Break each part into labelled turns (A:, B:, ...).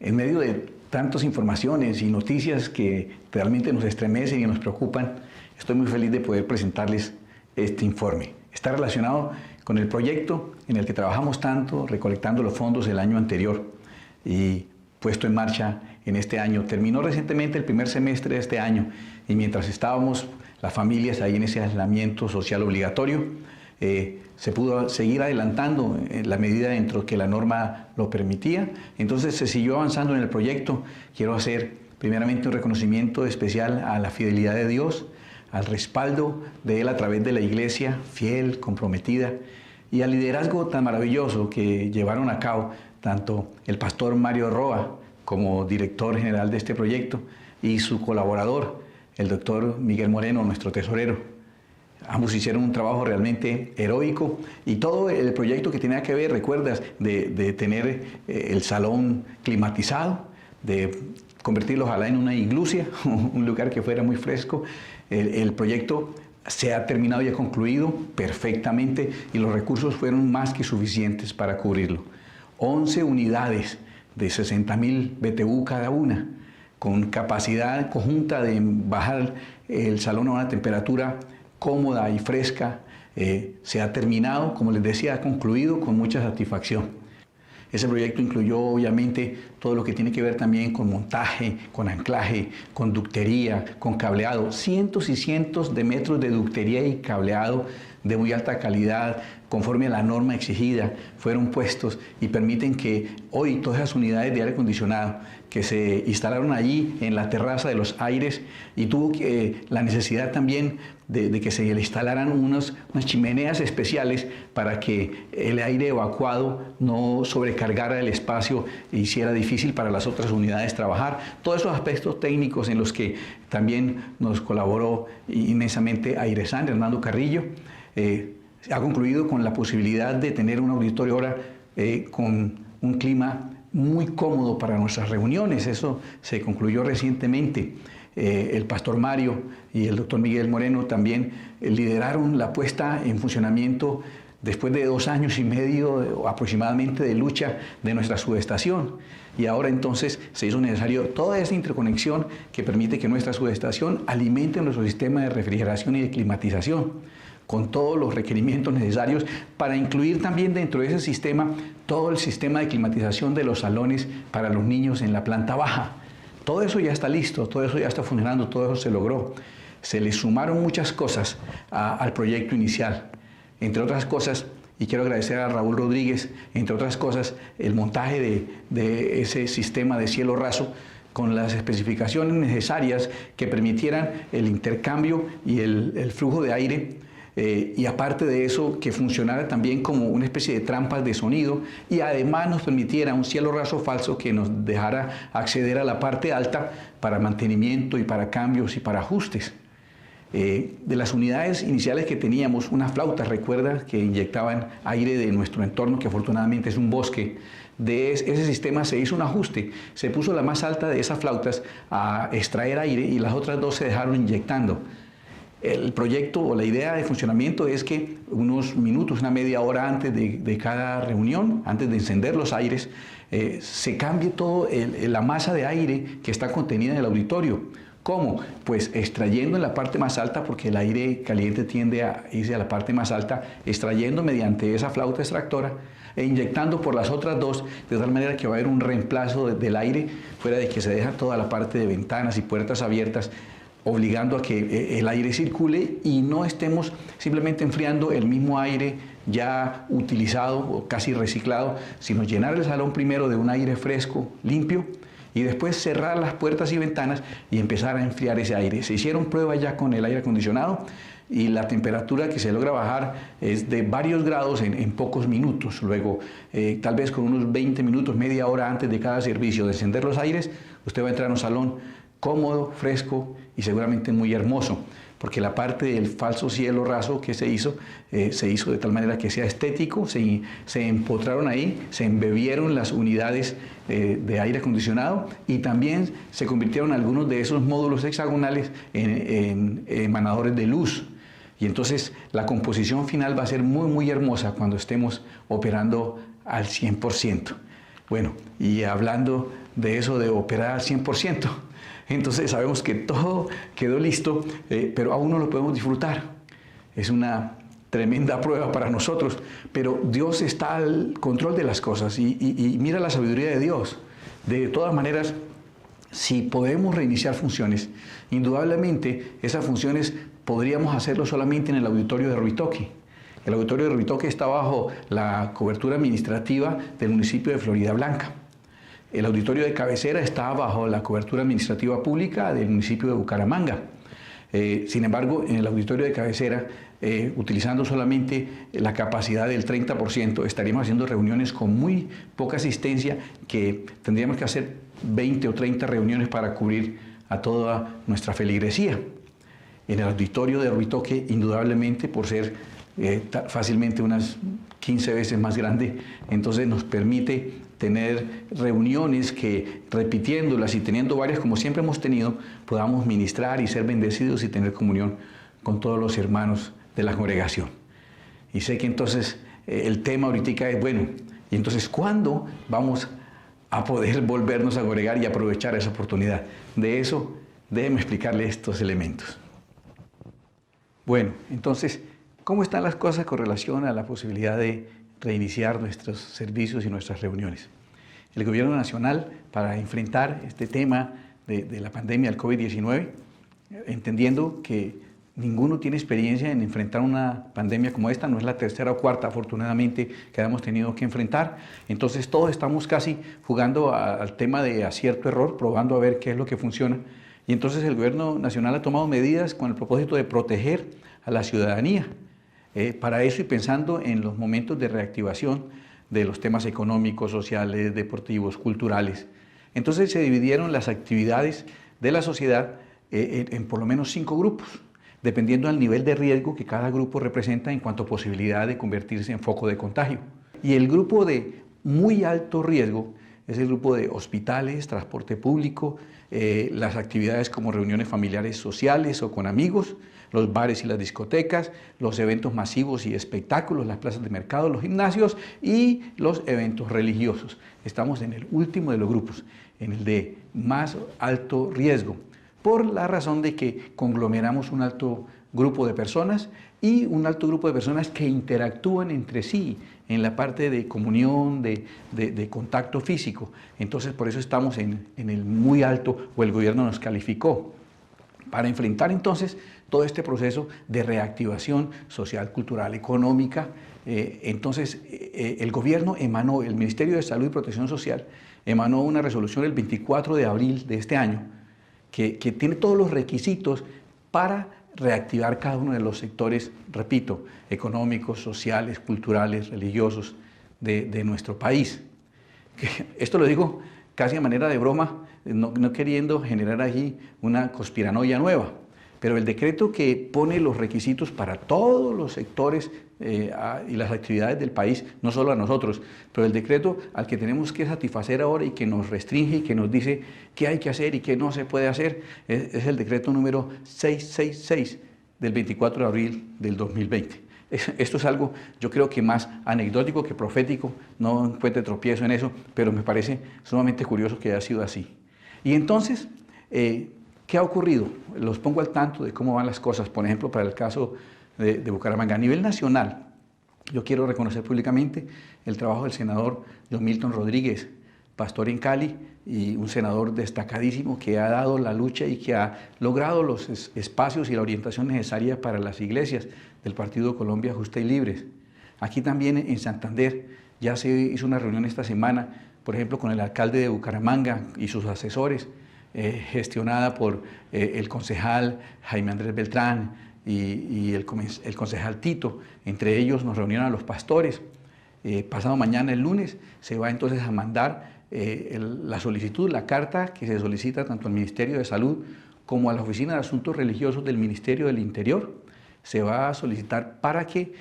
A: En medio de tantas informaciones y noticias que realmente nos estremecen y nos preocupan, estoy muy feliz de poder presentarles este informe. Está relacionado con el proyecto en el que trabajamos tanto, recolectando los fondos del año anterior y puesto en marcha en este año. Terminó recientemente el primer semestre de este año y mientras estábamos las familias ahí en ese aislamiento social obligatorio, se pudo seguir adelantando en la medida dentro que la norma lo permitía. Entonces se siguió avanzando en el proyecto. Quiero hacer primeramente un reconocimiento especial a la fidelidad de Dios, al respaldo de Él a través de la iglesia, fiel, comprometida, y al liderazgo tan maravilloso que llevaron a cabo tanto el pastor Mario Roa como director general de este proyecto y su colaborador, el doctor Miguel Moreno, nuestro tesorero. Ambos hicieron un trabajo realmente heroico y todo el proyecto que tenía que ver, recuerdas, de tener el salón climatizado, de convertirlo ojalá en una iglusia, un lugar que fuera muy fresco. El proyecto se ha terminado y ha concluido perfectamente y los recursos fueron más que suficientes para cubrirlo. 11 unidades de 60.000 BTU cada una, con capacidad conjunta de bajar el salón a una temperatura cómoda y fresca, se ha terminado, como les decía, ha concluido con mucha satisfacción. Ese proyecto incluyó obviamente todo lo que tiene que ver también con montaje, con anclaje, con ductería, con cableado, cientos y cientos de metros de ductería y cableado de muy alta calidad, conforme a la norma exigida, fueron puestos y permiten que hoy todas esas unidades de aire acondicionado que se instalaron allí en la terraza de los aires y tuvo la necesidad también de que se le instalaran unas chimeneas especiales para que el aire evacuado no sobrecargara el espacio e hiciera difícil para las otras unidades trabajar. Todos esos aspectos técnicos en los que también nos colaboró inmensamente Airesan, Hernando Carrillo, ha concluido con la posibilidad de tener un auditorio ahora con un clima muy cómodo para nuestras reuniones. Eso se concluyó recientemente. El pastor Mario y el doctor Miguel Moreno también lideraron la puesta en funcionamiento después de 2 años y medio aproximadamente de lucha de nuestra subestación. Y ahora entonces se hizo necesario toda esa interconexión que permite que nuestra subestación alimente nuestro sistema de refrigeración y de climatización, con todos los requerimientos necesarios para incluir también dentro de ese sistema todo el sistema de climatización de los salones para los niños en la planta baja. Todo eso ya está listo, todo eso ya está funcionando, todo eso se logró. Se le sumaron muchas cosas al proyecto inicial. Entre otras cosas, y quiero agradecer a Raúl Rodríguez, entre otras cosas, el montaje de ese sistema de cielo raso con las especificaciones necesarias que permitieran el intercambio y el flujo de aire. Y aparte de eso, que funcionara también como una especie de trampas de sonido y además nos permitiera un cielo raso falso que nos dejara acceder a la parte alta para mantenimiento y para cambios y para ajustes. De las unidades iniciales que teníamos, unas flautas, recuerda, que inyectaban aire de nuestro entorno, que afortunadamente es un bosque. De ese sistema se hizo un ajuste, se puso la más alta de esas flautas a extraer aire y las otras 2 se dejaron inyectando. El proyecto o la idea de funcionamiento es que unos minutos, una media hora antes de cada reunión, antes de encender los aires, se cambie toda la masa de aire que está contenida en el auditorio. ¿Cómo? Pues extrayendo en la parte más alta, porque el aire caliente tiende a irse a la parte más alta, extrayendo mediante esa flauta extractora e inyectando por las otras 2, de tal manera que va a haber un reemplazo del aire, fuera de que se deja toda la parte de ventanas y puertas abiertas, obligando a que el aire circule y no estemos simplemente enfriando el mismo aire ya utilizado o casi reciclado, sino llenar el salón primero de un aire fresco, limpio, y después cerrar las puertas y ventanas y empezar a enfriar ese aire. Se hicieron pruebas ya con el aire acondicionado y la temperatura que se logra bajar es de varios grados en pocos minutos. Luego, tal vez con unos 20 minutos, media hora antes de cada servicio de encender los aires, usted va a entrar a un salón cómodo, fresco y seguramente muy hermoso, porque la parte del falso cielo raso que se hizo de tal manera que sea estético, se empotraron ahí, se embebieron las unidades de aire acondicionado y también se convirtieron algunos de esos módulos hexagonales en emanadores de luz. Y entonces la composición final va a ser muy, muy hermosa cuando estemos operando al 100%. Bueno, y hablando de eso de operar al 100%. Entonces sabemos que todo quedó listo, pero aún no lo podemos disfrutar. Es una tremenda prueba para nosotros, pero Dios está al control de las cosas y mira la sabiduría de Dios. De todas maneras, si podemos reiniciar funciones, indudablemente esas funciones podríamos hacerlo solamente en el auditorio de Ruitoque. El auditorio de Ruitoque está bajo la cobertura administrativa del municipio de Floridablanca. El auditorio de cabecera está bajo la cobertura administrativa pública del municipio de Bucaramanga. Sin embargo, en el auditorio de cabecera, utilizando solamente la capacidad del 30%, estaríamos haciendo reuniones con muy poca asistencia, que tendríamos que hacer 20 o 30 reuniones para cubrir a toda nuestra feligresía. En el auditorio de Ruitoque, indudablemente, por ser fácilmente unas 15 veces más grande, entonces nos permite tener reuniones que, repitiéndolas y teniendo varias como siempre hemos tenido, podamos ministrar y ser bendecidos y tener comunión con todos los hermanos de la congregación. Y sé que entonces el tema ahorita es, bueno, y entonces ¿cuándo vamos a poder volvernos a congregar y aprovechar esa oportunidad? De eso, déjenme explicarle estos elementos. Bueno, entonces, ¿cómo están las cosas con relación a la posibilidad de reiniciar nuestros servicios y nuestras reuniones? El Gobierno Nacional, para enfrentar este tema de la pandemia del COVID-19, entendiendo que ninguno tiene experiencia en enfrentar una pandemia como esta, no es la tercera o cuarta, afortunadamente, que hemos tenido que enfrentar. Entonces todos estamos casi jugando al tema de acierto-error, probando a ver qué es lo que funciona. Y entonces el Gobierno Nacional ha tomado medidas con el propósito de proteger a la ciudadanía. Para eso, y pensando en los momentos de reactivación de los temas económicos, sociales, deportivos, culturales. Entonces se dividieron las actividades de la sociedad en por lo menos 5 grupos, dependiendo del nivel de riesgo que cada grupo representa en cuanto a posibilidad de convertirse en foco de contagio. Y el grupo de muy alto riesgo es el grupo de hospitales, transporte público, las actividades como reuniones familiares sociales o con amigos, los bares y las discotecas, los eventos masivos y espectáculos, las plazas de mercado, los gimnasios y los eventos religiosos. Estamos en el último de los grupos, en el de más alto riesgo, por la razón de que conglomeramos un alto grupo de personas y un alto grupo de personas que interactúan entre sí en la parte de comunión, de contacto físico. Entonces, por eso estamos en el muy alto, o el gobierno nos calificó. Para enfrentar entonces todo este proceso de reactivación social, cultural, económica, entonces el gobierno emanó, el Ministerio de Salud y Protección Social emanó una resolución el 24 de abril de este año que tiene todos los requisitos para reactivar cada uno de los sectores, repito, económicos, sociales, culturales, religiosos de nuestro país. Esto lo digo casi a manera de broma, no queriendo generar allí una conspiranoia nueva, pero el decreto que pone los requisitos para todos los sectores y las actividades del país, no solo a nosotros, pero el decreto al que tenemos que satisfacer ahora y que nos restringe y que nos dice qué hay que hacer y qué no se puede hacer, es el decreto número 666 del 24 de abril del 2020. Esto es algo, yo creo que más anecdótico que profético, no encuentro tropiezo en eso, pero me parece sumamente curioso que haya sido así. Y entonces, ¿qué ha ocurrido? Los pongo al tanto de cómo van las cosas, por ejemplo, para el caso de Bucaramanga. A nivel nacional, yo quiero reconocer públicamente el trabajo del senador John Milton Rodríguez, pastor en Cali, y un senador destacadísimo que ha dado la lucha y que ha logrado los espacios y la orientación necesaria para las iglesias del Partido Colombia Justa y Libres. Aquí también en Santander ya se hizo una reunión esta semana, por ejemplo, con el alcalde de Bucaramanga y sus asesores, gestionada por el concejal Jaime Andrés Beltrán y el concejal Tito. Entre ellos nos reunieron a los pastores. Pasado mañana, el lunes, se va entonces a mandar la solicitud, la carta que se solicita tanto al Ministerio de Salud como a la Oficina de Asuntos Religiosos del Ministerio del Interior. Se va a solicitar para que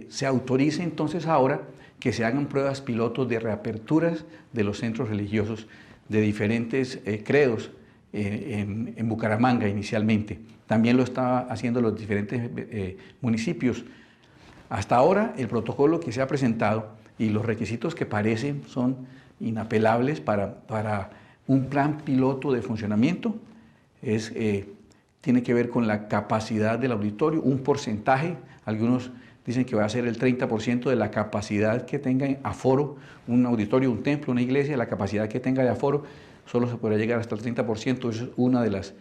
A: se autorice entonces ahora que se hagan pruebas pilotos de reaperturas de los centros religiosos de diferentes credos en Bucaramanga inicialmente. También lo está haciendo los diferentes municipios. Hasta ahora el protocolo que se ha presentado y los requisitos que parecen son inapelables para Un plan piloto de funcionamiento tiene que ver con la capacidad del auditorio, un porcentaje, algunos dicen que va a ser el 30% de la capacidad que tenga en aforo, un auditorio, un templo, una iglesia, la capacidad que tenga de aforo, solo se podrá llegar hasta el 30%, eso es una de las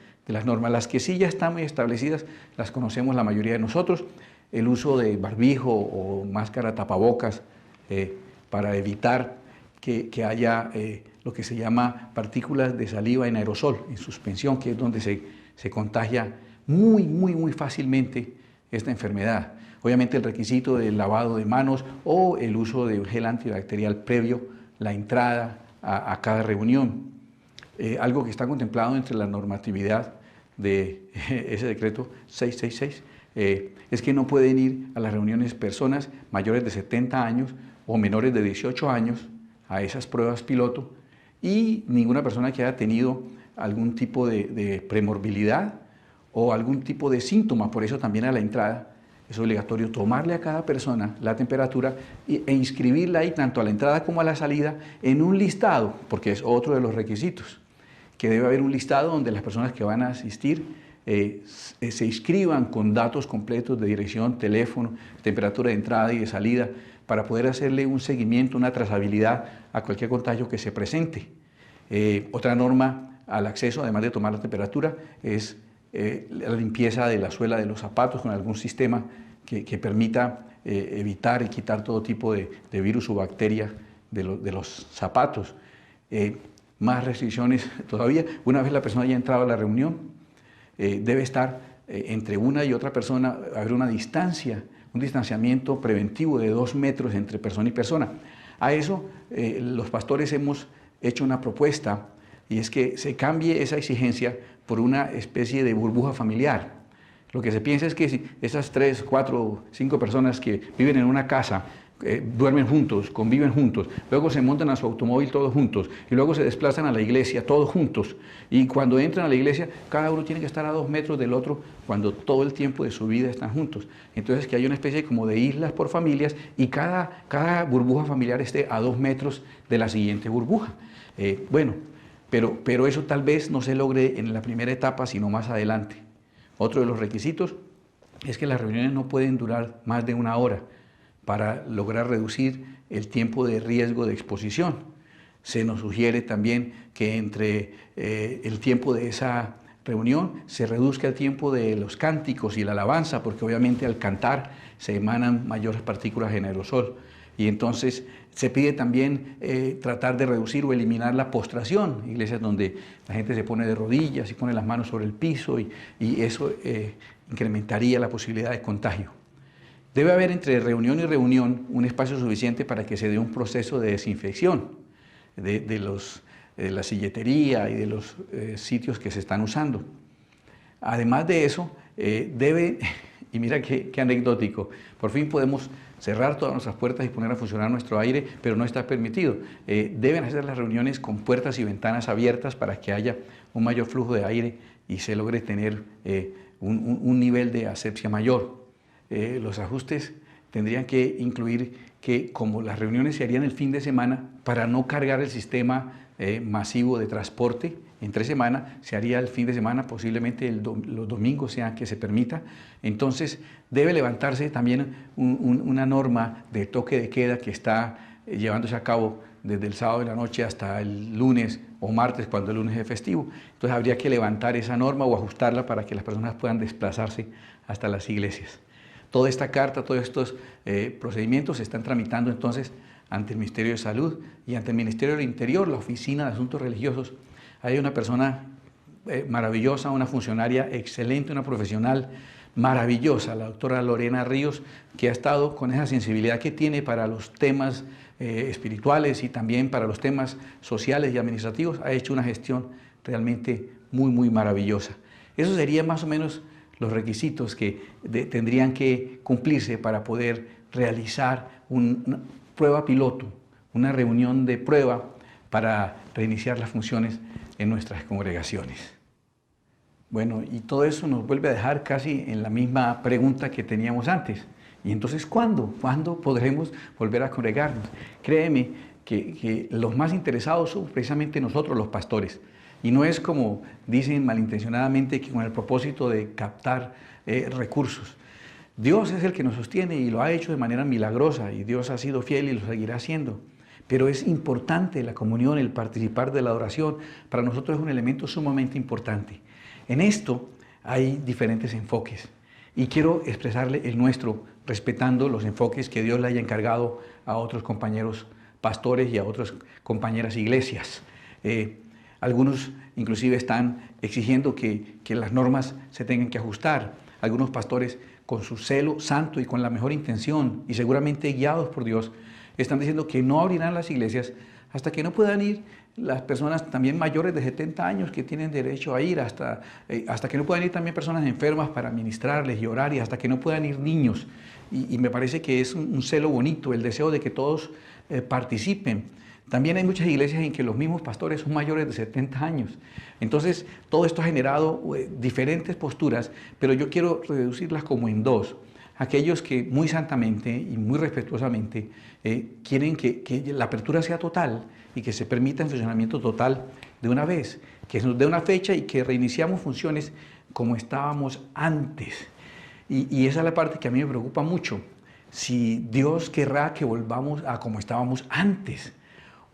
A: normas. Las que sí ya están muy establecidas, las conocemos la mayoría de nosotros, el uso de barbijo o máscara tapabocas para evitar que haya lo que se llama partículas de saliva en aerosol, en suspensión, que es donde se contagia muy fácilmente esta enfermedad. Obviamente el requisito del lavado de manos o el uso de gel antibacterial previo la entrada a cada reunión. Algo que está contemplado entre la normatividad de ese decreto 666 es que no pueden ir a las reuniones personas mayores de 70 años o menores de 18 años a esas pruebas piloto y ninguna persona que haya tenido algún tipo de premorbilidad o algún tipo de síntoma. Por eso también a la entrada es obligatorio tomarle a cada persona la temperatura e inscribirla ahí tanto a la entrada como a la salida en un listado, porque es otro de los requisitos, que debe haber un listado donde las personas que van a asistir se inscriban con datos completos de dirección, teléfono, temperatura de entrada y de salida, para poder hacerle un seguimiento, una trazabilidad a cualquier contagio que se presente. Otra norma al acceso, además de tomar la temperatura, es la limpieza de la suela de los zapatos con algún sistema que permita evitar y quitar todo tipo de virus o bacterias de los zapatos. Más restricciones todavía. Una vez la persona haya entrado a la reunión, debe estar entre una y otra persona, haber una distancia, un distanciamiento preventivo de 2 metros entre persona y persona. A eso los pastores hemos hecho una propuesta y es que se cambie esa exigencia por una especie de burbuja familiar. Lo que se piensa es que si esas 3, 4, 5 personas que viven en una casa duermen juntos, conviven juntos, luego se montan a su automóvil todos juntos y luego se desplazan a la iglesia todos juntos y cuando entran a la iglesia cada uno tiene que estar a 2 metros del otro cuando todo el tiempo de su vida están juntos. Entonces que hay una especie como de islas por familias y cada burbuja familiar esté a 2 metros de la siguiente burbuja. Pero eso tal vez no se logre en la primera etapa, sino más adelante. Otro de los requisitos es que las reuniones no pueden durar más de 1 hora para lograr reducir el tiempo de riesgo de exposición. Se nos sugiere también que entre el tiempo de esa reunión se reduzca el tiempo de los cánticos y la alabanza, porque obviamente al cantar se emanan mayores partículas en aerosol. Y entonces se pide también tratar de reducir o eliminar la postración, iglesias donde la gente se pone de rodillas y pone las manos sobre el piso y eso incrementaría la posibilidad de contagio. Debe haber entre reunión y reunión un espacio suficiente para que se dé un proceso de desinfección de la silletería y de los sitios que se están usando. Además de eso, y mira qué anecdótico, por fin podemos cerrar todas nuestras puertas y poner a funcionar nuestro aire, pero no está permitido. Deben hacer las reuniones con puertas y ventanas abiertas para que haya un mayor flujo de aire y se logre tener un nivel de asepsia mayor. Los ajustes tendrían que incluir que como las reuniones se harían el fin de semana, para no cargar el sistema masivo de transporte entre semana, se haría el fin de semana, posiblemente los domingos sean que se permita. Entonces debe levantarse también una norma de toque de queda que está llevándose a cabo desde el sábado de la noche hasta el lunes o martes, cuando el lunes es festivo. Entonces habría que levantar esa norma o ajustarla para que las personas puedan desplazarse hasta las iglesias. Toda esta carta, todos estos procedimientos se están tramitando entonces ante el Ministerio de Salud y ante el Ministerio del Interior, la Oficina de Asuntos Religiosos. Hay una persona maravillosa, una funcionaria excelente, una profesional maravillosa, la doctora Lorena Ríos, que ha estado con esa sensibilidad que tiene para los temas espirituales y también para los temas sociales y administrativos. Ha hecho una gestión realmente muy maravillosa. Eso sería más o menos los requisitos que tendrían que cumplirse para poder realizar una prueba piloto, una reunión de prueba para reiniciar las funciones en nuestras congregaciones. Bueno, y todo eso nos vuelve a dejar casi en la misma pregunta que teníamos antes. ¿Y entonces cuándo? ¿Cuándo podremos volver a congregarnos? Créeme que los más interesados son precisamente nosotros, los pastores. Y no es como dicen malintencionadamente que con el propósito de captar recursos. Dios es el que nos sostiene y lo ha hecho de manera milagrosa y Dios ha sido fiel y lo seguirá haciendo. Pero es importante la comunión, el participar de la adoración. Para nosotros es un elemento sumamente importante. En esto hay diferentes enfoques y quiero expresarle el nuestro, respetando los enfoques que Dios le haya encargado a otros compañeros pastores y a otras compañeras iglesias. Algunos inclusive están exigiendo que las normas se tengan que ajustar. Algunos pastores con su celo santo y con la mejor intención y seguramente guiados por Dios, están diciendo que no abrirán las iglesias hasta que no puedan ir las personas también mayores de 70 años que tienen derecho a ir, hasta que no puedan ir también personas enfermas para ministrarles y orar, y hasta que no puedan ir niños. Y me parece que es un celo bonito, el deseo de que todos participen. También hay muchas iglesias en que los mismos pastores son mayores de 70 años. Entonces, todo esto ha generado diferentes posturas, pero yo quiero reducirlas como en dos. Aquellos que muy santamente y muy respetuosamente quieren que la apertura sea total y que se permita el funcionamiento total de una vez, que nos dé una fecha y que reiniciamos funciones como estábamos antes. Y esa es la parte que a mí me preocupa mucho. Si Dios querrá que volvamos a como estábamos antes,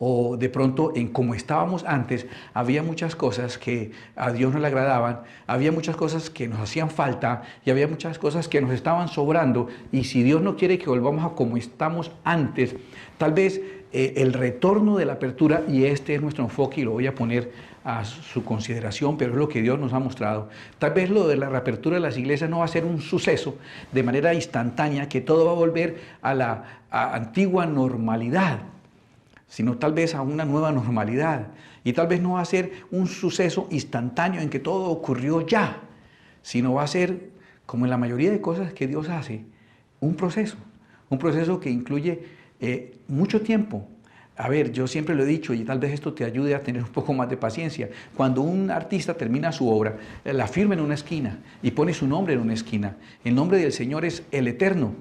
A: o de pronto en como estábamos antes, había muchas cosas que a Dios no le agradaban, había muchas cosas que nos hacían falta y había muchas cosas que nos estaban sobrando, y si Dios no quiere que volvamos a como estamos antes, tal vez el retorno de la apertura, y este es nuestro enfoque y lo voy a poner a su consideración, pero es lo que Dios nos ha mostrado. Tal vez lo de la reapertura de las iglesias no va a ser un suceso de manera instantánea, que todo va a volver a la antigua normalidad, sino tal vez a una nueva normalidad. Y tal vez no va a ser un suceso instantáneo en que todo ocurrió ya, sino va a ser, como en la mayoría de cosas que Dios hace, un proceso que incluye mucho tiempo. A ver, yo siempre lo he dicho, y tal vez esto te ayude a tener un poco más de paciencia. Cuando un artista termina su obra, la firma en una esquina y pone su nombre en una esquina. El nombre del Señor es el Eterno.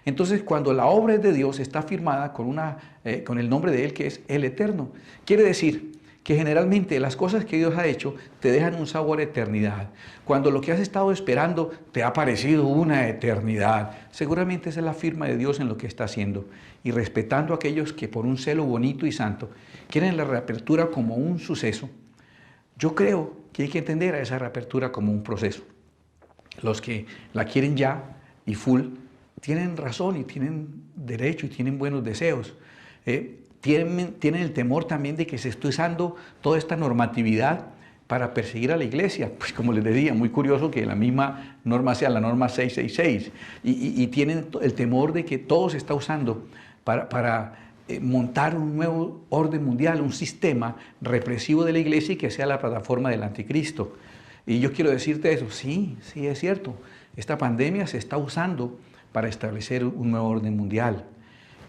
A: Entonces, cuando la obra de Dios está firmada con el nombre de Él, que es el Eterno, quiere decir que generalmente las cosas que Dios ha hecho te dejan un sabor a eternidad. Cuando lo que has estado esperando te ha parecido una eternidad, seguramente esa es la firma de Dios en lo que está haciendo. Y respetando a aquellos que por un celo bonito y santo quieren la reapertura como un suceso, yo creo que hay que entender a esa reapertura como un proceso. Los que la quieren ya y full, tienen razón y tienen derecho y tienen buenos deseos. Tienen el temor también de que se esté usando toda esta normatividad para perseguir a la iglesia. Pues como les decía, muy curioso que la misma norma sea la norma 666. Y tienen el temor de que todo se está usando para montar un nuevo orden mundial, un sistema represivo de la iglesia y que sea la plataforma del anticristo. Y yo quiero decirte eso, sí, es cierto. Esta pandemia se está usando para establecer un nuevo orden mundial.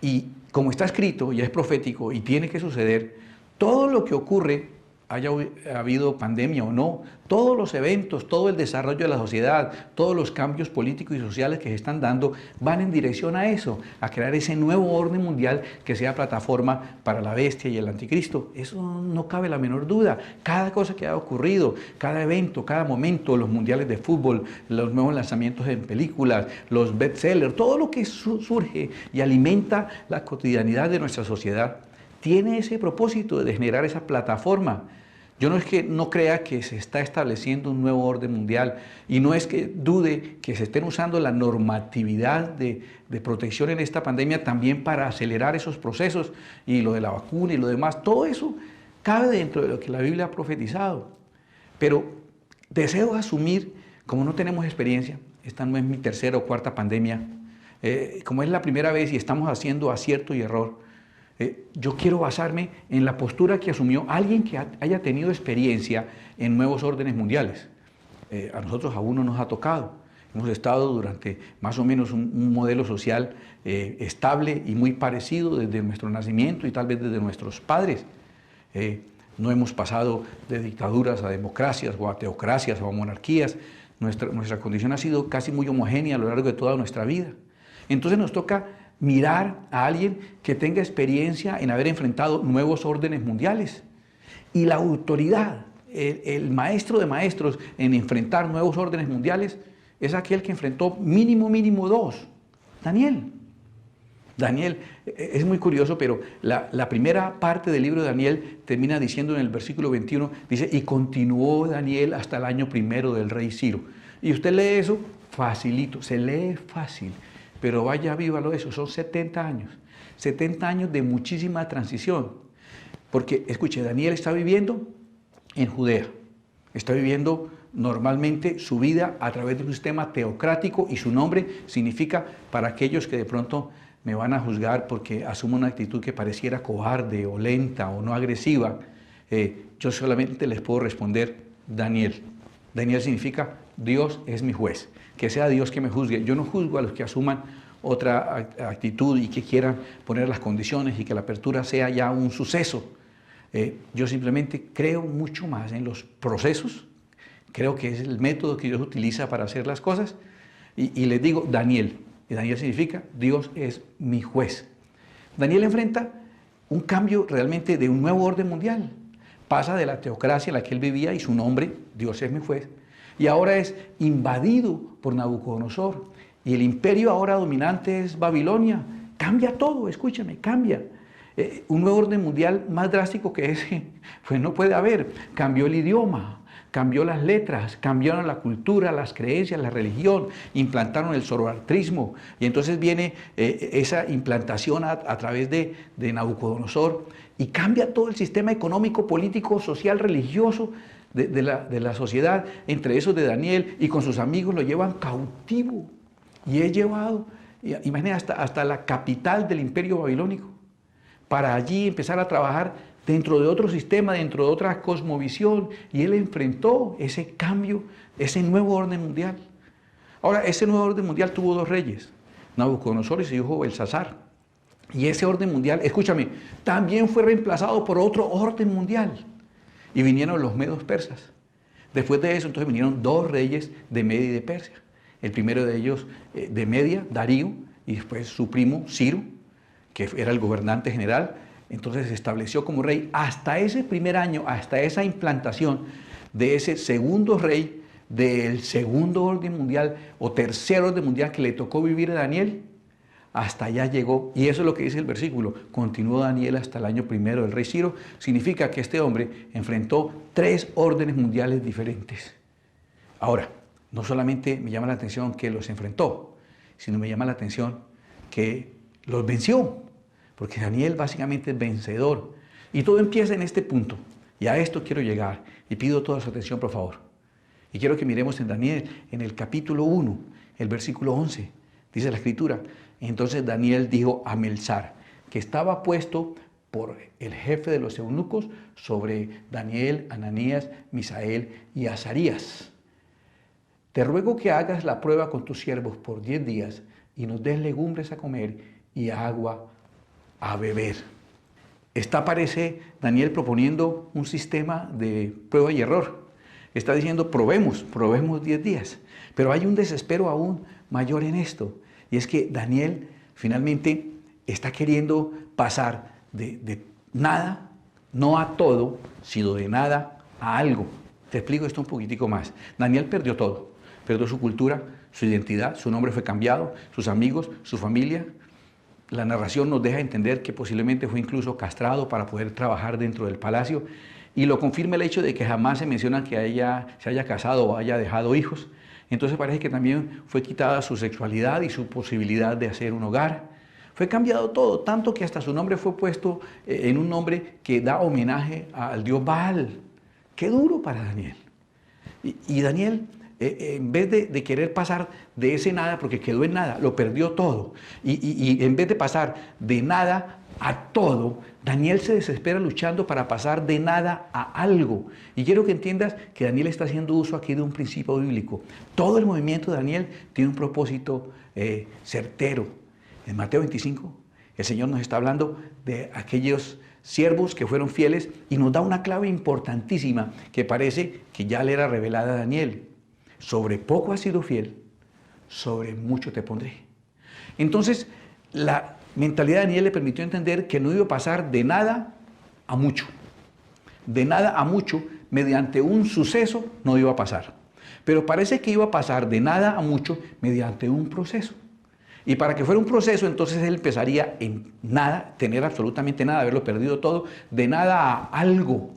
A: Y como está escrito, ya es profético y tiene que suceder, todo lo que ocurre, haya habido pandemia o no, todos los eventos, todo el desarrollo de la sociedad, todos los cambios políticos y sociales que se están dando, van en dirección a eso, a crear ese nuevo orden mundial que sea plataforma para la bestia y el anticristo. Eso no cabe la menor duda. Cada cosa que ha ocurrido, cada evento, cada momento, los mundiales de fútbol, los nuevos lanzamientos en películas, los bestsellers, todo lo que surge y alimenta la cotidianidad de nuestra sociedad, tiene ese propósito de generar esa plataforma. Yo no es que no crea que se está estableciendo un nuevo orden mundial, y no es que dude que se estén usando la normatividad de protección en esta pandemia también para acelerar esos procesos, y lo de la vacuna y lo demás, todo eso cabe dentro de lo que la Biblia ha profetizado. Pero deseo asumir, como no tenemos experiencia, esta no es mi tercera o cuarta pandemia, como es la primera vez y estamos haciendo acierto y error, yo quiero basarme en la postura que asumió alguien que haya tenido experiencia en nuevos órdenes mundiales. A nosotros aún no nos ha tocado. Hemos estado durante más o menos un modelo social estable y muy parecido desde nuestro nacimiento y tal vez desde nuestros padres. No hemos pasado de dictaduras a democracias o a teocracias o a monarquías. Nuestra condición ha sido casi muy homogénea a lo largo de toda nuestra vida. Entonces nos toca mirar a alguien que tenga experiencia en haber enfrentado nuevos órdenes mundiales. Y la autoridad, el maestro de maestros en enfrentar nuevos órdenes mundiales, es aquel que enfrentó mínimo dos, Daniel. Daniel, es muy curioso, pero la primera parte del libro de Daniel termina diciendo en el versículo 21, dice, y continuó Daniel hasta el año primero del rey Ciro. Y usted lee eso facilito, se lee fácil, pero vaya, vívalo eso, son 70 años de muchísima transición. Porque, escuche, Daniel está viviendo en Judea, está viviendo normalmente su vida a través de un sistema teocrático y su nombre significa, para aquellos que de pronto me van a juzgar porque asumo una actitud que pareciera cobarde o lenta o no agresiva, yo solamente les puedo responder Daniel. Daniel significa Dios es mi juez, que sea Dios que me juzgue. Yo no juzgo a los que asuman otra actitud y que quieran poner las condiciones y que la apertura sea ya un suceso. Yo simplemente creo mucho más en los procesos, creo que es el método que Dios utiliza para hacer las cosas y les digo Daniel. Y Daniel significa Dios es mi juez. Daniel enfrenta un cambio realmente de un nuevo orden mundial. Pasa de la teocracia en la que él vivía y su nombre, Dios es mi juez, y ahora es invadido por Nabucodonosor. Y el imperio ahora dominante es Babilonia. Cambia todo, escúchame, cambia. Un nuevo orden mundial más drástico que ese, pues no puede haber. Cambió el idioma, cambió las letras, cambiaron la cultura, las creencias, la religión, implantaron el zoroastrismo. Y entonces viene esa implantación a través de Nabucodonosor y cambia todo el sistema económico, político, social, religioso de la sociedad, entre esos de Daniel, y con sus amigos lo llevan cautivo. Y es llevado, imagínate, hasta la capital del imperio babilónico, para allí empezar a trabajar dentro de otro sistema, dentro de otra cosmovisión, y él enfrentó ese cambio, ese nuevo orden mundial. Ahora, ese nuevo orden mundial tuvo dos reyes, Nabucodonosor y su hijo Belsasar. Y ese orden mundial, escúchame, también fue reemplazado por otro orden mundial. Y vinieron los medos persas. Después de eso, entonces vinieron dos reyes de Media y de Persia. El primero de ellos, de Media, Darío, y después su primo, Ciro, que era el gobernante general. Entonces se estableció como rey hasta ese primer año, hasta esa implantación de ese segundo rey del segundo orden mundial o tercer orden mundial que le tocó vivir a Daniel. Hasta allá llegó, y eso es lo que dice el versículo, continuó Daniel hasta el año primero del rey Ciro. Significa que este hombre enfrentó 3 órdenes mundiales diferentes. Ahora, no solamente me llama la atención que los enfrentó, sino me llama la atención que los venció, porque Daniel básicamente es vencedor. Y todo empieza en este punto, y a esto quiero llegar, y pido toda su atención, por favor. Y quiero que miremos en Daniel, en el capítulo 1, el versículo 11, dice la Escritura. Entonces Daniel dijo a Melzar, que estaba puesto por el jefe de los eunucos sobre Daniel, Ananías, Misael y Azarías: te ruego que hagas la prueba con tus siervos por 10 días y nos des legumbres a comer y agua a beber. Parece Daniel proponiendo un sistema de prueba y error. Está diciendo probemos 10 días. Pero hay un desespero aún mayor en esto. Y es que Daniel finalmente está queriendo pasar de nada, no a todo, sino de nada a algo. Te explico esto un poquitico más. Daniel perdió todo. Perdió su cultura, su identidad, su nombre fue cambiado, sus amigos, su familia. La narración nos deja entender que posiblemente fue incluso castrado para poder trabajar dentro del palacio. Y lo confirma el hecho de que jamás se menciona que se haya casado o haya dejado hijos. Entonces parece que también fue quitada su sexualidad y su posibilidad de hacer un hogar. Fue cambiado todo, tanto que hasta su nombre fue puesto en un nombre que da homenaje al dios Baal. Qué duro para Daniel. Y Daniel, en vez de querer pasar de ese nada, porque quedó en nada, lo perdió todo. Y en vez de pasar de nada a todo, Daniel se desespera luchando para pasar de nada a algo. Y quiero que entiendas que Daniel está haciendo uso aquí de un principio bíblico. Todo el movimiento de Daniel tiene un propósito certero. En Mateo 25, el Señor nos está hablando de aquellos siervos que fueron fieles y nos da una clave importantísima que parece que ya le era revelada a Daniel. Sobre poco has sido fiel, sobre mucho te pondré. Entonces, la mentalidad de Daniel le permitió entender que no iba a pasar de nada a mucho. De nada a mucho, mediante un suceso, no iba a pasar. Pero parece que iba a pasar de nada a mucho mediante un proceso. Y para que fuera un proceso, entonces él empezaría en nada, tener absolutamente nada, haberlo perdido todo, de nada a algo.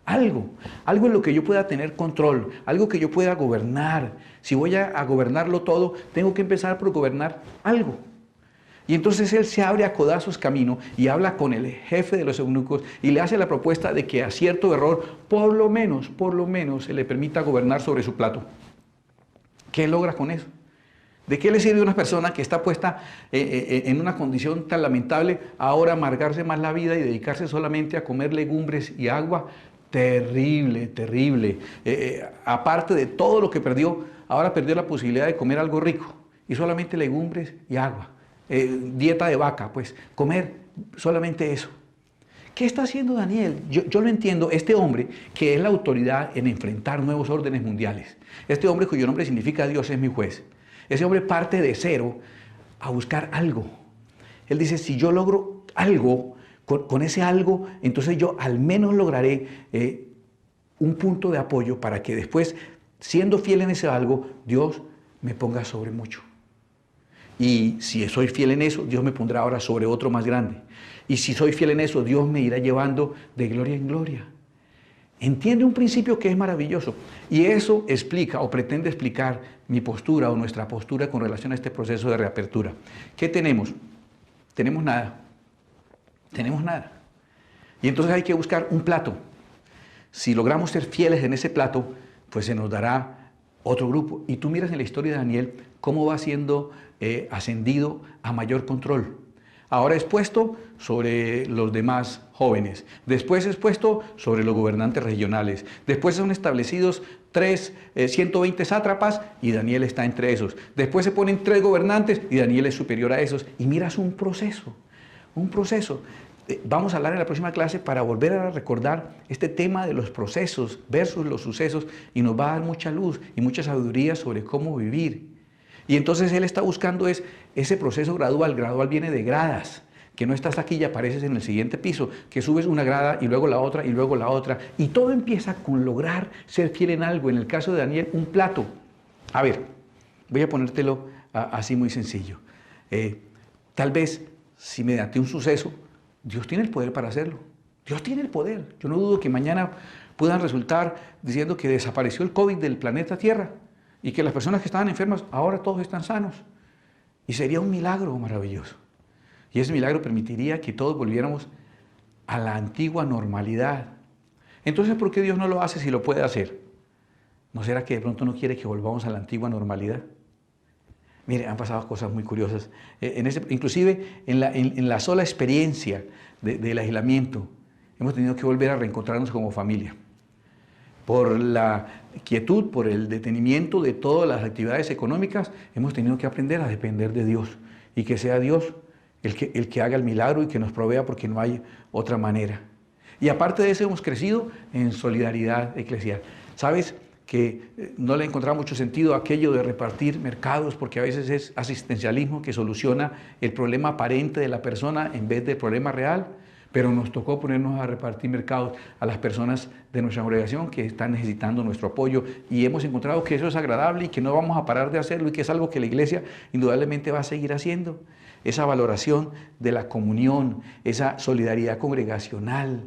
A: Algo en lo que yo pueda tener control, algo que yo pueda gobernar. Si voy a gobernarlo todo, tengo que empezar por gobernar algo. Y entonces él se abre a codazos camino y habla con el jefe de los eunucos y le hace la propuesta de que a cierto error, por lo menos, se le permita gobernar sobre su plato. ¿Qué logra con eso? ¿De qué le sirve a una persona que está puesta en una condición tan lamentable ahora amargarse más la vida y dedicarse solamente a comer legumbres y agua? Terrible, terrible. Aparte de todo lo que perdió, ahora perdió la posibilidad de comer algo rico y solamente legumbres y agua. Dieta de vaca, pues comer solamente eso. ¿Qué está haciendo Daniel? Yo lo entiendo, este hombre que es la autoridad en enfrentar nuevos órdenes mundiales, este hombre cuyo nombre significa Dios es mi juez, ese hombre parte de cero a buscar algo. Él dice, si yo logro algo, con ese algo, entonces yo al menos lograré un punto de apoyo para que después, siendo fiel en ese algo, Dios me ponga sobre mucho. Y si soy fiel en eso, Dios me pondrá ahora sobre otro más grande. Y si soy fiel en eso, Dios me irá llevando de gloria en gloria. Entiende un principio que es maravilloso. Y eso explica o pretende explicar mi postura o nuestra postura con relación a este proceso de reapertura. ¿Qué tenemos? Tenemos nada. Tenemos nada. Y entonces hay que buscar un plato. Si logramos ser fieles en ese plato, pues se nos dará otro grupo. Y tú miras en la historia de Daniel cómo va siendo ascendido a mayor control. Ahora es puesto sobre los demás jóvenes, después es puesto sobre los gobernantes regionales, después son establecidos 120 sátrapas y Daniel está entre esos, después se ponen 3 gobernantes y Daniel es superior a esos. Y miras un proceso. Vamos a hablar en la próxima clase para volver a recordar este tema de los procesos versus los sucesos y nos va a dar mucha luz y mucha sabiduría sobre cómo vivir. Y entonces él está buscando ese proceso gradual. Gradual viene de gradas, que no estás aquí y apareces en el siguiente piso, que subes una grada y luego la otra y luego la otra. Y todo empieza con lograr ser fiel en algo. En el caso de Daniel, un plato. A ver, voy a ponértelo así muy sencillo. Tal vez, si mediante un suceso, Dios tiene el poder para hacerlo. Dios tiene el poder. Yo no dudo que mañana puedan resultar diciendo que desapareció el COVID del planeta Tierra y que las personas que estaban enfermas ahora todos están sanos. Y sería un milagro maravilloso. Y ese milagro permitiría que todos volviéramos a la antigua normalidad. Entonces, ¿por qué Dios no lo hace si lo puede hacer? ¿No será que de pronto no quiere que volvamos a la antigua normalidad? Mire, han pasado cosas muy curiosas. Inclusive en la sola experiencia del aislamiento, hemos tenido que volver a reencontrarnos como familia. Por la quietud, por el detenimiento de todas las actividades económicas, hemos tenido que aprender a depender de Dios y que sea Dios el que haga el milagro y que nos provea porque no hay otra manera. Y aparte de eso hemos crecido en solidaridad eclesial. ¿Sabes? Que no le encontraba mucho sentido a aquello de repartir mercados porque a veces es asistencialismo que soluciona el problema aparente de la persona en vez del problema real. Pero nos tocó ponernos a repartir mercados a las personas de nuestra congregación que están necesitando nuestro apoyo y hemos encontrado que eso es agradable y que no vamos a parar de hacerlo y que es algo que la iglesia indudablemente va a seguir haciendo. Esa valoración de la comunión, esa solidaridad congregacional.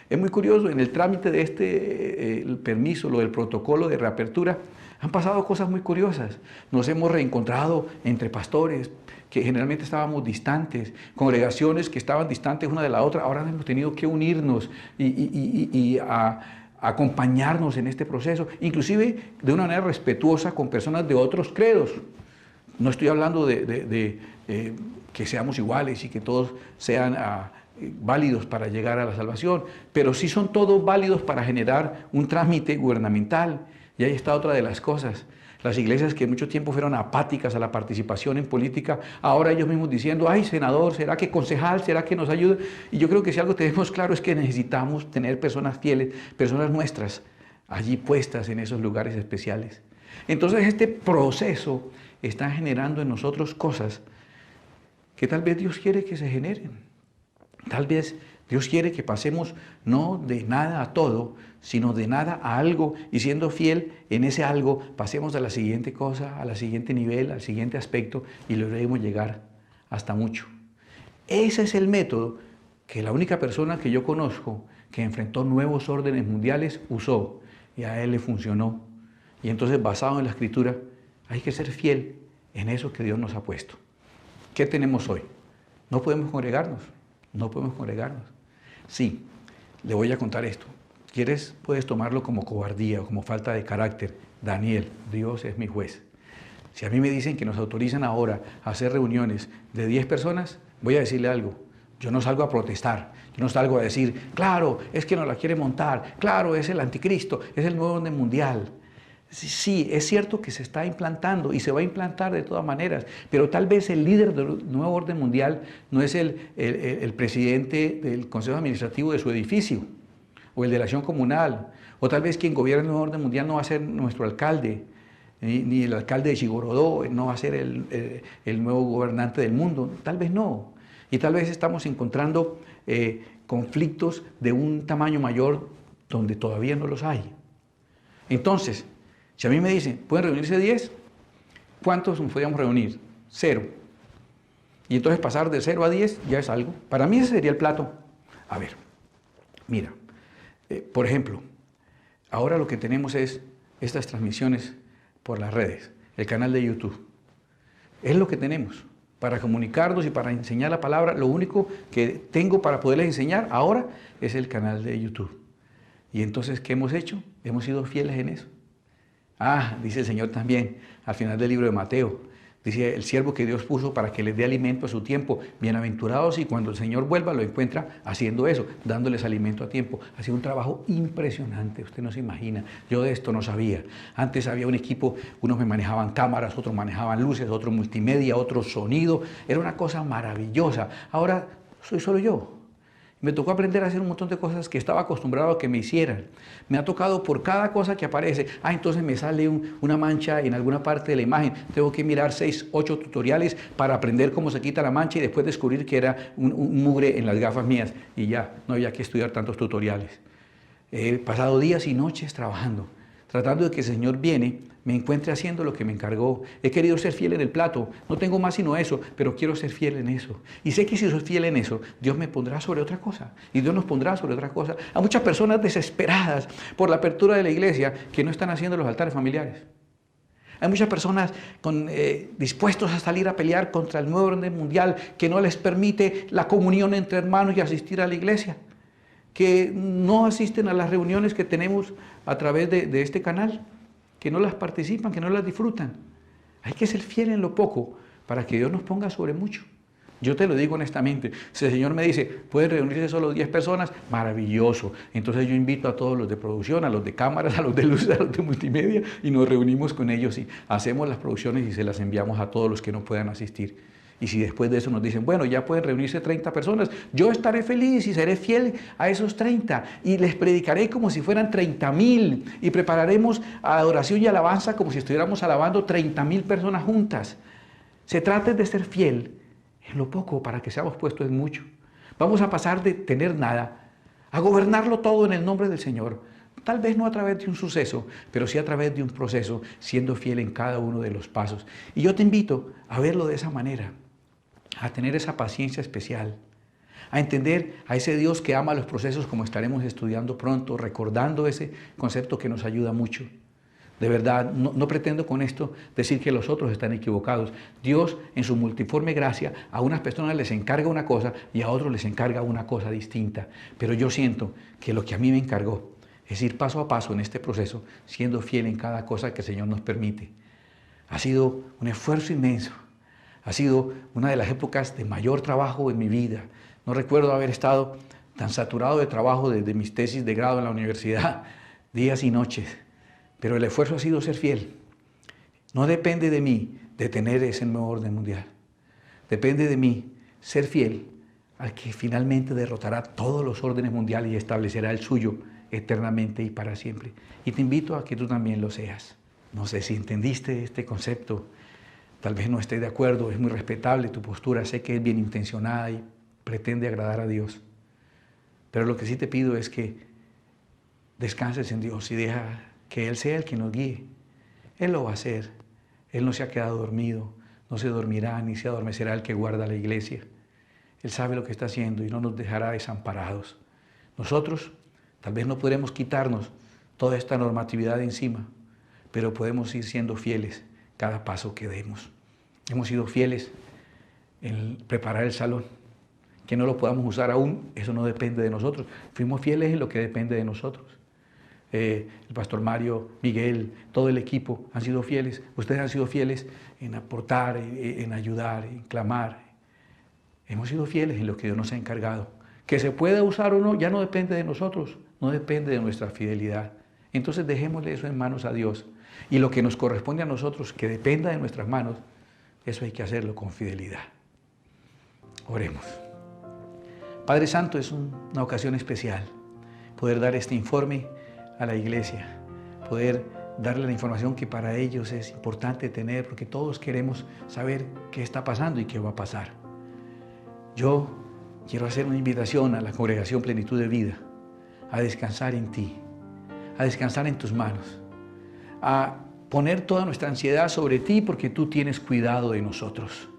A: Es muy curioso, en el trámite de el permiso, lo del protocolo de reapertura, han pasado cosas muy curiosas. Nos hemos reencontrado entre pastores que generalmente estábamos distantes, congregaciones que estaban distantes una de la otra, ahora hemos tenido que unirnos y acompañarnos en este proceso, inclusive de una manera respetuosa con personas de otros credos. No estoy hablando de que seamos iguales y que todos sean válidos para llegar a la salvación, pero sí son todos válidos para generar un trámite gubernamental. Y ahí está otra de las cosas. Las iglesias que mucho tiempo fueron apáticas a la participación en política, ahora ellos mismos diciendo, ay, senador, ¿será que concejal? ¿Será que nos ayuda? Y yo creo que si algo tenemos claro es que necesitamos tener personas fieles, personas nuestras, allí puestas en esos lugares especiales. Entonces este proceso está generando en nosotros cosas que tal vez Dios quiere que se generen. Tal vez Dios quiere que pasemos no de nada a todo, sino de nada a algo, y siendo fiel en ese algo, pasemos a la siguiente cosa, a la siguiente nivel, al siguiente aspecto, y logremos llegar hasta mucho. Ese es el método que la única persona que yo conozco que enfrentó nuevos órdenes mundiales usó, y a él le funcionó. Y entonces, basado en la Escritura, hay que ser fiel en eso que Dios nos ha puesto. ¿Qué tenemos hoy? No podemos congregarnos, no podemos congregarnos. Sí, le voy a contar esto. ¿Quieres? Puedes tomarlo como cobardía o como falta de carácter. Daniel, Dios es mi juez. Si a mí me dicen que nos autorizan ahora a hacer reuniones de 10 personas, voy a decirle algo. Yo no salgo a protestar, yo no salgo a decir, claro, es que nos la quiere montar, claro, es el anticristo, es el nuevo orden mundial. Sí, es cierto que se está implantando y se va a implantar de todas maneras, pero tal vez el líder del nuevo orden mundial no es el presidente del Consejo Administrativo de su edificio, o el de la acción comunal, o tal vez quien gobierna el nuevo orden mundial no va a ser nuestro alcalde, ni el alcalde de Chigorodó, no va a ser el nuevo gobernante del mundo, tal vez no. Y tal vez estamos encontrando conflictos de un tamaño mayor donde todavía no los hay. Entonces, si a mí me dicen, ¿pueden reunirse 10? ¿Cuántos nos podríamos reunir? 0. Y entonces pasar de 0 a 10 ya es algo. Para mí ese sería el plato. A ver, mira, por ejemplo, ahora lo que tenemos es estas transmisiones por las redes, el canal de YouTube. Es lo que tenemos para comunicarnos y para enseñar la palabra. Lo único que tengo para poderles enseñar ahora es el canal de YouTube. Y entonces, ¿qué hemos hecho? Hemos sido fieles en eso. Dice el Señor también, al final del libro de Mateo, dice, el siervo que Dios puso para que les dé alimento a su tiempo, bienaventurados, y cuando el Señor vuelva lo encuentra haciendo eso, dándoles alimento a tiempo. Ha sido un trabajo impresionante, usted no se imagina, yo de esto no sabía. Antes había un equipo, unos me manejaban cámaras, otros manejaban luces, otros multimedia, otros sonido, era una cosa maravillosa. Ahora soy solo yo. Me tocó aprender a hacer un montón de cosas que estaba acostumbrado a que me hicieran. Me ha tocado por cada cosa que aparece. Entonces me sale una mancha en alguna parte de la imagen. Tengo que mirar 6, 8 tutoriales para aprender cómo se quita la mancha y después descubrir que era un mugre en las gafas mías. Y ya, no había que estudiar tantos tutoriales. He pasado días y noches trabajando, tratando de que el Señor me encuentre haciendo lo que me encargó. He querido ser fiel en el plato, no tengo más sino eso, pero quiero ser fiel en eso. Y sé que si soy fiel en eso, Dios me pondrá sobre otra cosa, y Dios nos pondrá sobre otra cosa. Hay muchas personas desesperadas por la apertura de la iglesia que no están haciendo los altares familiares. Hay muchas personas dispuestos a salir a pelear contra el nuevo orden mundial que no les permite la comunión entre hermanos y asistir a la iglesia, que no asisten a las reuniones que tenemos a través de este canal, que no las participan, que no las disfrutan. Hay que ser fiel en lo poco para que Dios nos ponga sobre mucho. Yo te lo digo honestamente, si el Señor me dice, pueden reunirse solo 10 personas, maravilloso. Entonces yo invito a todos los de producción, a los de cámaras, a los de luces, a los de multimedia, y nos reunimos con ellos y hacemos las producciones y se las enviamos a todos los que no puedan asistir. Y si después de eso nos dicen, bueno, ya pueden reunirse 30 personas, yo estaré feliz y seré fiel a esos 30 y les predicaré como si fueran 30,000 y prepararemos adoración y alabanza como si estuviéramos alabando 30,000 personas juntas. Se trata de ser fiel en lo poco para que seamos puestos en mucho. Vamos a pasar de tener nada a gobernarlo todo en el nombre del Señor. Tal vez no a través de un suceso, pero sí a través de un proceso, siendo fiel en cada uno de los pasos. Y yo te invito a verlo de esa manera, a tener esa paciencia especial, a entender a ese Dios que ama los procesos, como estaremos estudiando pronto, recordando ese concepto que nos ayuda mucho. De verdad, no pretendo con esto decir que los otros están equivocados. Dios, en su multiforme gracia, a unas personas les encarga una cosa y a otros les encarga una cosa distinta. Pero yo siento que lo que a mí me encargó es ir paso a paso en este proceso, siendo fiel en cada cosa que el Señor nos permite. Ha sido un esfuerzo inmenso. Ha sido una de las épocas de mayor trabajo en mi vida. No recuerdo haber estado tan saturado de trabajo desde mis tesis de grado en la universidad, días y noches. Pero el esfuerzo ha sido ser fiel. No depende de mí detener ese nuevo orden mundial. Depende de mí ser fiel al que finalmente derrotará todos los órdenes mundiales y establecerá el suyo eternamente y para siempre. Y te invito a que tú también lo seas. No sé si entendiste este concepto Tal vez no estés de acuerdo, es muy respetable tu postura, sé que es bien intencionada y pretende agradar a Dios. Pero lo que sí te pido es que descanses en Dios y deja que Él sea el que nos guíe. Él lo va a hacer. Él no se ha quedado dormido, no se dormirá ni se adormecerá el que guarda la iglesia. Él sabe lo que está haciendo y no nos dejará desamparados. Nosotros tal vez no podremos quitarnos toda esta normatividad de encima, pero podemos ir siendo fieles cada paso que demos. Hemos sido fieles en preparar el salón. Que no lo podamos usar aún, eso no depende de nosotros. Fuimos fieles en lo que depende de nosotros. El pastor Mario, Miguel, todo el equipo han sido fieles. Ustedes han sido fieles en aportar, en ayudar, en clamar. Hemos sido fieles en lo que Dios nos ha encargado. Que se pueda usar o no, ya no depende de nosotros, no depende de nuestra fidelidad. Entonces dejémosle eso en manos a Dios. Y lo que nos corresponde a nosotros, que dependa de nuestras manos, eso hay que hacerlo con fidelidad. Oremos. Padre Santo, es una ocasión especial poder dar este informe a la iglesia, poder darle la información que para ellos es importante tener, porque todos queremos saber qué está pasando y qué va a pasar. Yo quiero hacer una invitación a la congregación Plenitud de Vida a descansar en ti, a descansar en tus manos, a poner toda nuestra ansiedad sobre ti porque tú tienes cuidado de nosotros.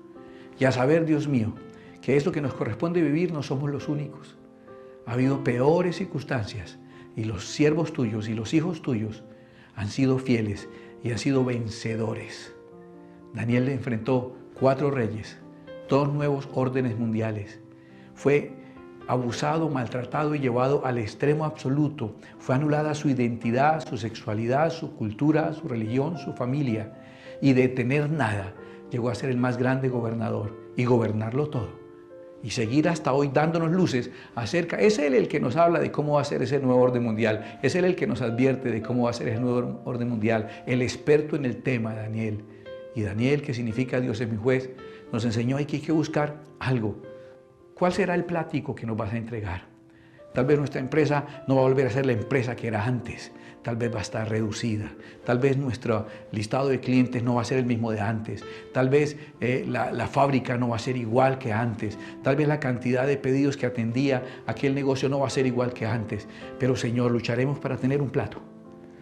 A: Y a saber, Dios mío, que esto que nos corresponde vivir no somos los únicos. Ha habido peores circunstancias y los siervos tuyos y los hijos tuyos han sido fieles y han sido vencedores. Daniel le enfrentó 4 reyes, 2 nuevos órdenes mundiales. Fue abusado, maltratado y llevado al extremo absoluto. Fue anulada su identidad, su sexualidad, su cultura, su religión, su familia. Y de tener nada, llegó a ser el más grande gobernador y gobernarlo todo. Y seguir hasta hoy dándonos luces acerca. Es Él el que nos habla de cómo va a ser ese nuevo orden mundial. Es Él el que nos advierte de cómo va a ser ese nuevo orden mundial. El experto en el tema, Daniel. Y Daniel, que significa Dios es mi juez, nos enseñó que hay que buscar algo. ¿Cuál será el plático que nos vas a entregar? Tal vez nuestra empresa no va a volver a ser la empresa que era antes. Tal vez va a estar reducida. Tal vez nuestro listado de clientes no va a ser el mismo de antes. Tal vez la fábrica no va a ser igual que antes. Tal vez la cantidad de pedidos que atendía aquel negocio no va a ser igual que antes. Pero Señor, lucharemos para tener un plato.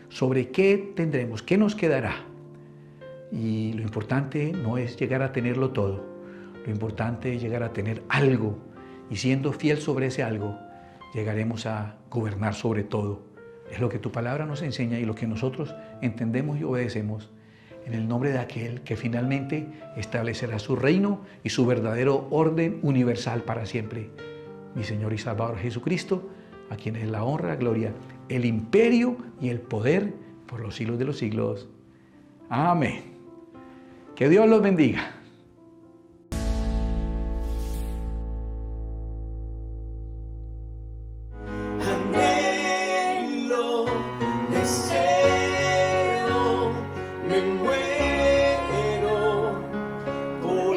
A: ¿Sobre qué tendremos? ¿Qué nos quedará? Y lo importante no es llegar a tenerlo todo. Lo importante es llegar a tener algo. Y siendo fiel sobre ese algo, llegaremos a gobernar sobre todo. Es lo que tu palabra nos enseña y lo que nosotros entendemos y obedecemos en el nombre de aquel que finalmente establecerá su reino y su verdadero orden universal para siempre. Mi Señor y Salvador Jesucristo, a quien es la honra, la gloria, el imperio y el poder por los siglos de los siglos. Amén. Que Dios los bendiga.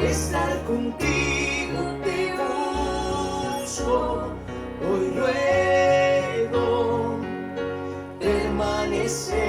B: Estar contigo te busco, hoy ruego permanecer.